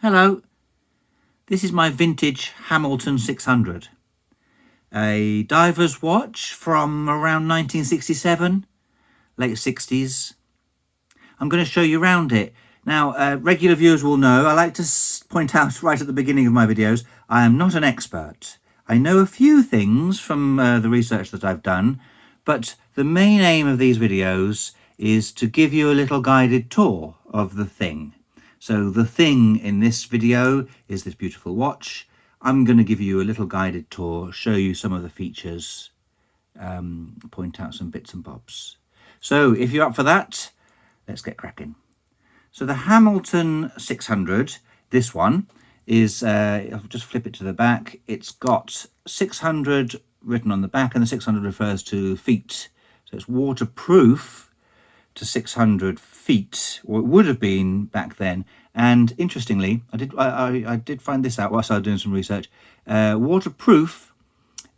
Hello, this is my vintage Hamilton 600, a diver's watch from around 1967, late 60s. I'm going to show you around it. Now, regular viewers will know, I like to point out right at the beginning of my videos, I am not an expert. I know a few things from the research that I've done, but the main aim of these videos is to give you a little guided tour of the thing. So the thing in this video is this beautiful watch. I'm going to give you a little guided tour, show you some of the features, point out some bits and bobs. So if you're up for that, let's get cracking. So the Hamilton 600, this one, is, I'll just flip it to the back. It's got 600 written on the back, and the 600 refers to feet. So it's waterproof to 600 feet, or it would have been back then. And interestingly, I did find this out whilst I was doing some research. Waterproof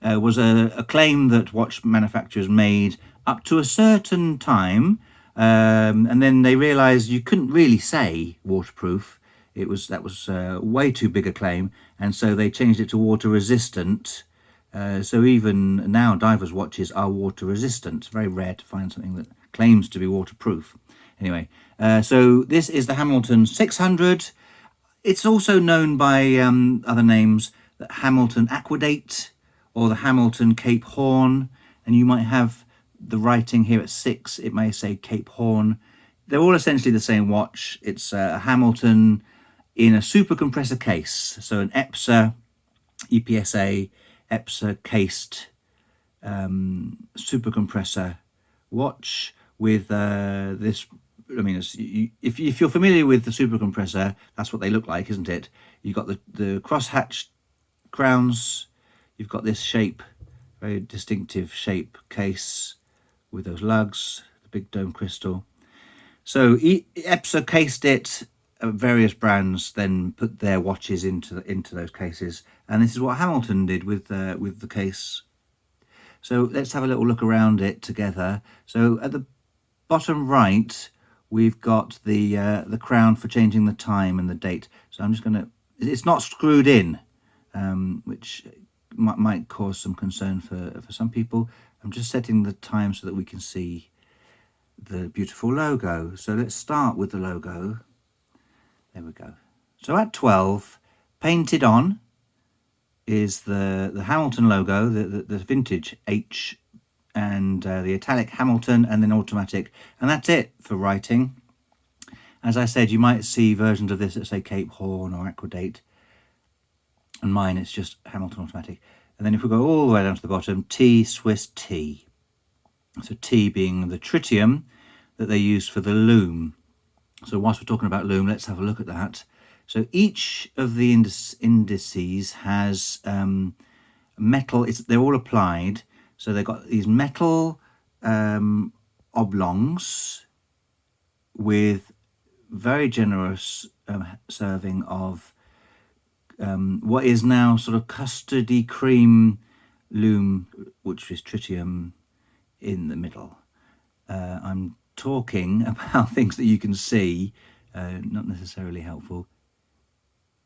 was a claim that watch manufacturers made up to a certain time, and then they realized you couldn't really say waterproof. That was way too big a claim, and so they changed it to water resistant. So even now divers watches are water resistant. It's very rare to find something that claims to be waterproof. Anyway, so this is the Hamilton 600. It's also known by other names, the Hamilton Aquadate or the Hamilton Cape Horn, and you might have the writing here at 6, it may say Cape Horn. They're all essentially the same watch. It's a Hamilton in a super compressor case, so an EPSA cased super compressor watch with this. I mean, if you're familiar with the super compressor, that's what they look like, isn't it? You've got the crosshatch crowns, you've got this shape, very distinctive shape case with those lugs, the big dome crystal. So EPSA cased it. Various brands then put their watches into those cases, and this is what Hamilton did with the case. So let's have a little look around it together. So at the bottom right, we've got the crown for changing the time and the date. So I'm just going to, it's not screwed in, which might cause some concern for some people. I'm just setting the time so that we can see the beautiful logo. So let's start with the logo. There we go. So at 12, painted on, is the Hamilton logo, the vintage H, and the italic Hamilton, and then automatic, and that's it for writing. As I said, you might see versions of this that say Cape Horn or Aquadate, and mine it's just Hamilton automatic. And then if we go all the way down to the bottom, T Swiss T. So T being the tritium that they use for the loom. So whilst we're talking about loom, let's have a look at that. So each of the indices has metal. They're all applied. So they've got these metal oblongs with very generous serving of what is now sort of custardy cream loom, which is tritium in the middle. I'm talking about things that you can see, not necessarily helpful,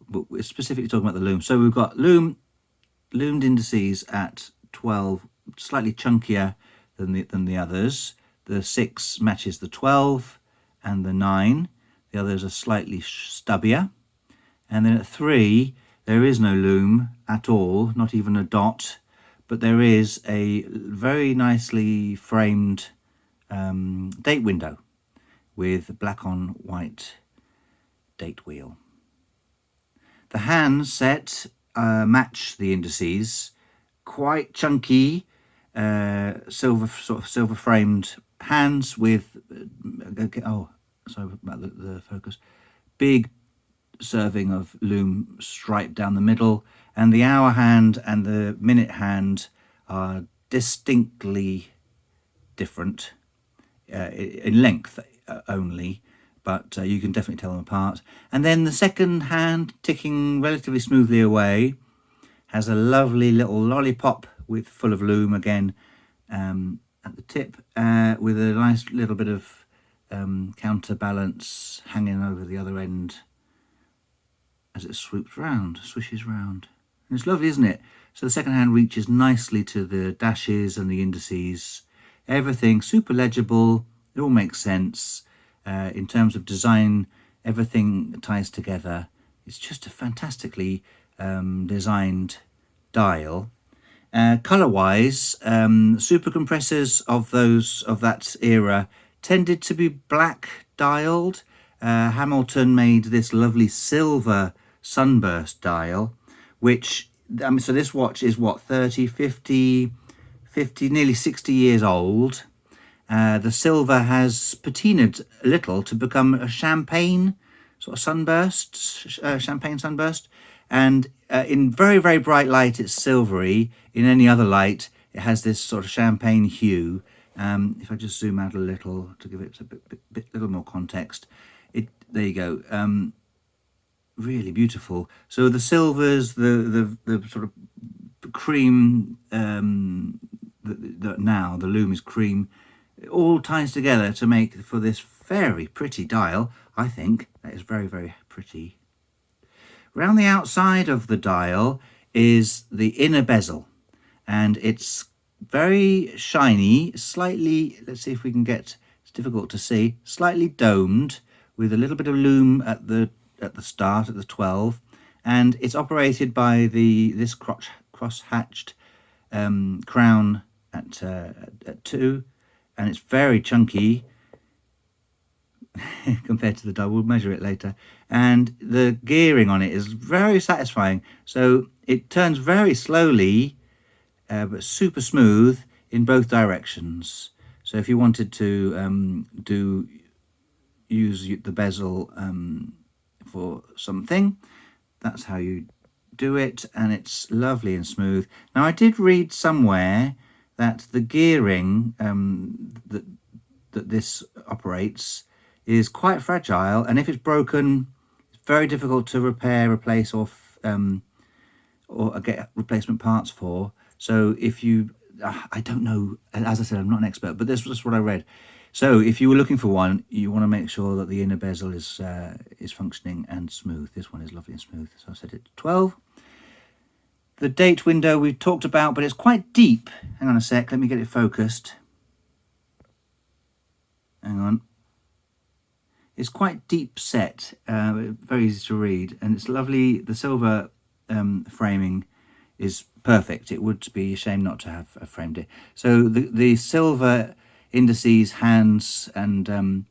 but we're specifically talking about the loom. So we've got loomed indices at 12, slightly chunkier than the others. The 6 matches the 12 and the 9. The others are slightly stubbier. And then at 3, there is no loom at all, not even a dot, but there is a very nicely framed date window with black on white date wheel. The hands set match the indices, quite chunky, silver framed hands with sorry about the focus, big serving of loom stripe down the middle, and the hour hand and the minute hand are distinctly different in length only, but you can definitely tell them apart. And then the second hand, ticking relatively smoothly away, has a lovely little lollipop full of loom again at the tip, with a nice little bit of counterbalance hanging over the other end as it swoops round, swishes round. And it's lovely, isn't it? So the second hand reaches nicely to the dashes and the indices. Everything super legible. It all makes sense. In terms of design, everything ties together. It's just a fantastically designed dial. Colour-wise, super compressors of that era tended to be black dialed. Hamilton made this lovely silver sunburst dial, which, so this watch is what, 30, 50, nearly 60 years old. The silver has patinaed a little to become a champagne sort of sunburst, champagne sunburst. And in very, very bright light, it's silvery. In any other light, it has this sort of champagne hue. If I just zoom out a little to give it a little more context, there you go. Really beautiful. So the silvers, the sort of cream, now the loom is cream. It all ties together to make for this very pretty dial. I think that is very, very pretty. Around the outside of the dial is the inner bezel, and it's very shiny, slightly, let's see if we can get, it's difficult to see, slightly domed with a little bit of loom at the start, at the 12, and it's operated by this cross-hatched crown at 2, and it's very chunky compared to the dial. We'll measure it later. And the gearing on it is very satisfying. So it turns very slowly, but super smooth in both directions. So if you wanted to use the bezel for something, that's how you do it, and it's lovely and smooth. Now, I did read somewhere that the gearing that this operates is quite fragile, and if it's broken, it's very difficult to repair, replace, or get replacement parts for. So if you, I don't know, as I said, I'm not an expert, but this was what I read. So if you were looking for one, you want to make sure that the inner bezel is functioning and smooth. This one is lovely and smooth. So I set it to 12. The date window we've talked about, but it's quite deep. Hang on a sec, let me get it focused. Hang on. It's quite deep set, very easy to read, and it's lovely. The silver framing is perfect. It would be a shame not to have framed it. So the silver indices, hands, and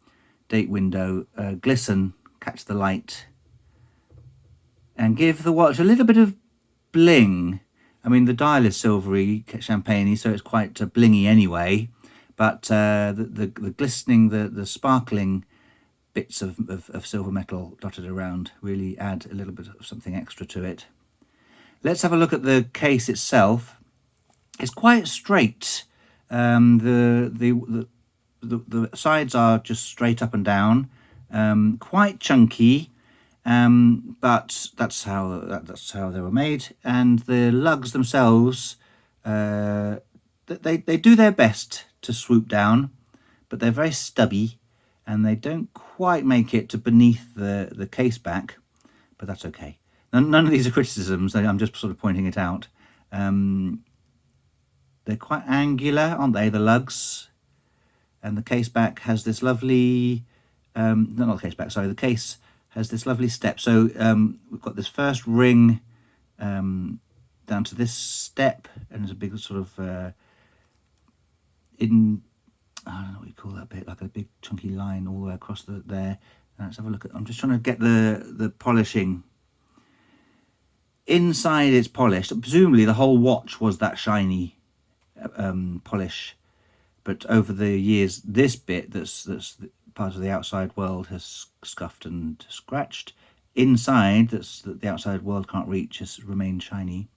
date window glisten, catch the light, and give the watch a little bit of bling. I mean, the dial is silvery, champagne-y, so it's quite blingy anyway. But the glistening, the sparkling bits of silver metal dotted around really add a little bit of something extra to it. Let's have a look at the case itself. It's quite straight. The sides are just straight up and down, quite chunky, but that's how they were made. And the lugs themselves, they do their best to swoop down, but they're very stubby, and they don't quite make it to beneath the case back, but that's okay. None of these are criticisms. I'm just sort of pointing it out. They're quite angular, aren't they, the lugs? And the case back has this lovely, not the case back, sorry, the case has this lovely step. So we've got this first ring down to this step, and there's a big sort of, I don't know what you call that bit, like a big chunky line all the way across there. Let's have a look at, I'm just trying to get the polishing. Inside it's polished. Presumably the whole watch was that shiny polish, but over the years this bit that's part of the outside world has scuffed and scratched. Inside, that the outside world can't reach, has remained shiny.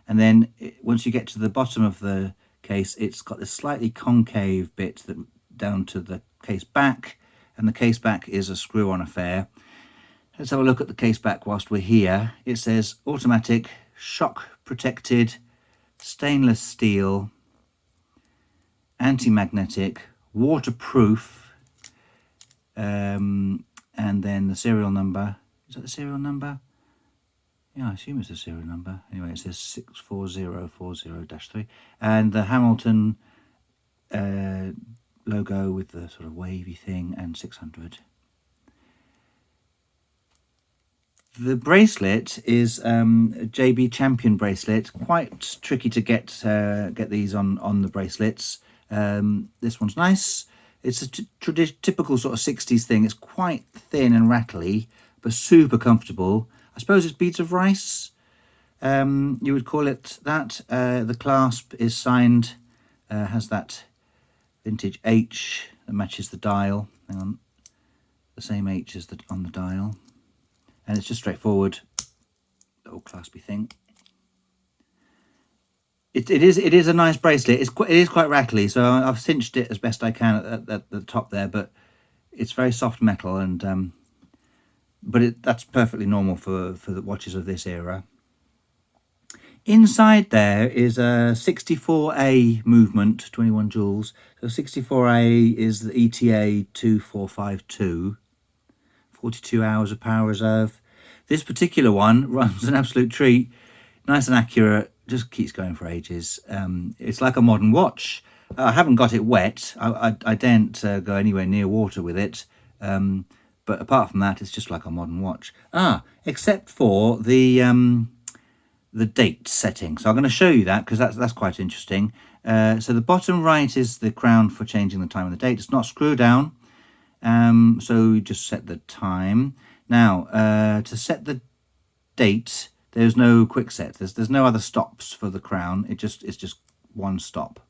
And then once you get to the bottom of the case, it's got this slightly concave bit that down to the case back, and the case back is a screw-on affair. Let's have a look at the case back whilst we're here. It says automatic, shock protected, stainless steel, anti-magnetic, waterproof, and then the serial number. Is that the serial number? Yeah, I assume it's a serial number. Anyway, it says 64040-3, and the Hamilton logo with the sort of wavy thing, and 600. The bracelet is a JB Champion bracelet. Quite tricky to get these on the bracelets. This one's nice. It's a typical sort of 60s thing. It's quite thin and rattly, but super comfortable. I suppose it's beads of rice. You would call it that. The clasp is signed, has that vintage H that matches the dial. Hang on, the same H as on the dial. And it's just straightforward little claspy thing. It is a nice bracelet. It is quite rattly, so I've cinched it as best I can at the top there, but it's very soft metal, and that's perfectly normal for the watches of this era. Inside there is a 64A movement, 21 joules. So 64A is the ETA 2452, 42 hours of power reserve. This particular one runs an absolute treat, nice and accurate, just keeps going for ages. It's like a modern watch. I haven't got it wet. I daren't go anywhere near water with it. But apart from that, it's just like a modern watch. Except for the date setting. So I'm going to show you that because that's quite interesting. So the bottom right is the crown for changing the time and the date. It's not screw down. So you just set the time. Now, to set the date, there's no quick set. There's no other stops for the crown. It's just one stop.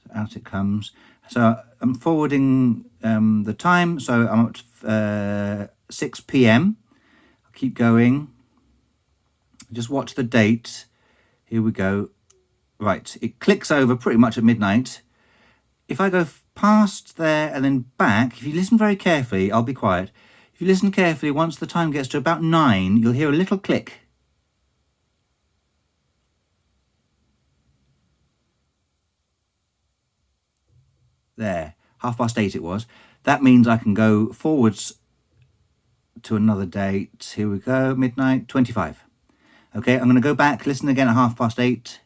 So out it comes. So I'm forwarding the time. So I'm at 6 p.m. I'll keep going. Just watch the date. Here we go. Right, it clicks over pretty much at midnight. If I go past there and then back, if you listen very carefully, I'll be quiet. If you listen carefully, once the time gets to about 9, you'll hear a little click. There, 8:30 it was. That means I can go forwards to another date. Here we go, midnight 25. Okay, I'm going to go back, listen again at 8:30.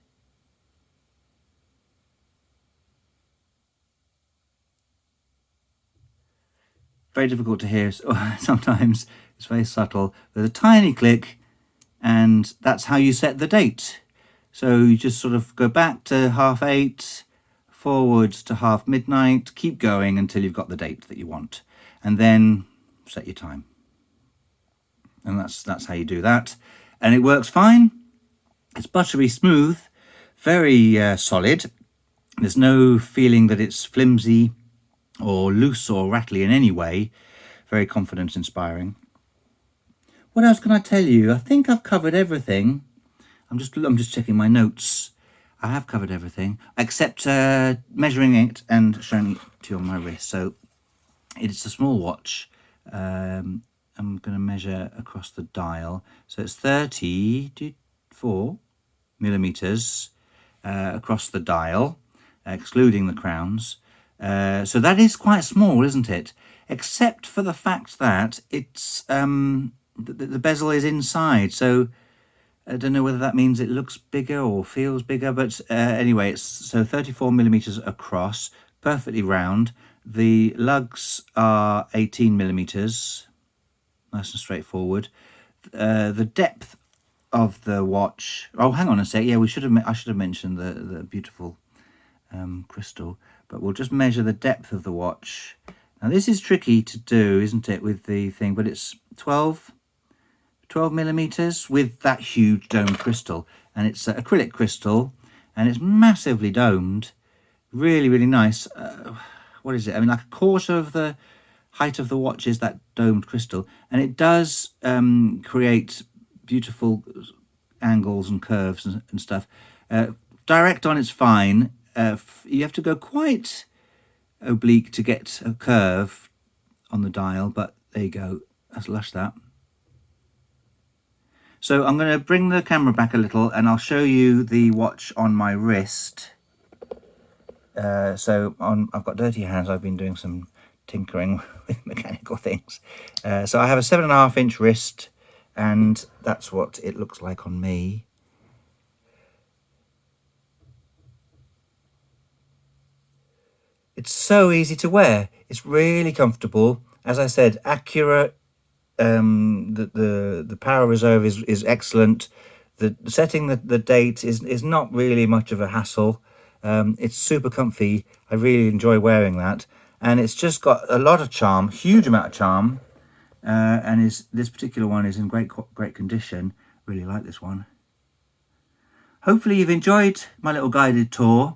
Very difficult to hear sometimes. It's very subtle. There's a tiny click, and that's how you set the date. So you just sort of go back to 8:30, forwards to midnight, keep going until you've got the date that you want, and then set your time. And that's how you do that. And it works fine. It's buttery smooth, very solid. There's no feeling that it's flimsy or loose or rattly in any way. Very confidence inspiring. What else can I tell you? I think I've covered everything. I'm just checking my notes. I have covered everything except measuring it and showing it to you on my wrist. So it's a small watch. I'm going to measure across the dial. So it's 34 millimeters across the dial, excluding the crowns. So that is quite small, isn't it? Except for the fact that it's the bezel is inside. So I don't know whether that means it looks bigger or feels bigger, but anyway, it's so 34 millimeters across, perfectly round. The lugs are 18 millimeters, nice and straightforward. The depth of the watch. Oh, hang on a sec. Yeah, I should have mentioned the beautiful crystal, but we'll just measure the depth of the watch. Now this is tricky to do, isn't it, with the thing, but it's 12 millimeters with that huge domed crystal, and it's acrylic crystal, and it's massively domed, really, really nice. What is it? I mean, like a quarter of the height of the watch is that domed crystal, and it does create beautiful angles and curves and stuff. Direct on, it's fine. You have to go quite oblique to get a curve on the dial, but there you go. That's lush, that. So I'm going to bring the camera back a little and I'll show you the watch on my wrist. I've got dirty hands. I've been doing some tinkering with mechanical things. So I have a 7.5-inch wrist, and that's what it looks like on me. It's so easy to wear. It's really comfortable. As I said, accurate. The power reserve is excellent. The setting the date is not really much of a hassle. It's super comfy. I really enjoy wearing that, and it's just got a lot of charm, huge amount of charm. And this particular one is in great condition. Really like this one. Hopefully you've enjoyed my little guided tour.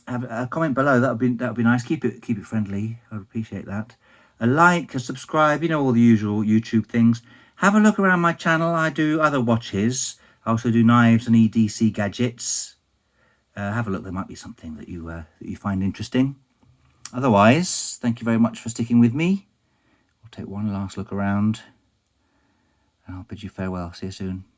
Have a comment below. That would be nice. Keep it friendly. I'd appreciate that. A like, a subscribe. You know, all the usual YouTube things. Have a look around my channel. I do other watches. I also do knives and EDC gadgets. Have a look. There might be something that you find interesting. Otherwise, thank you very much for sticking with me. I'll take one last look around, and I'll bid you farewell. See you soon.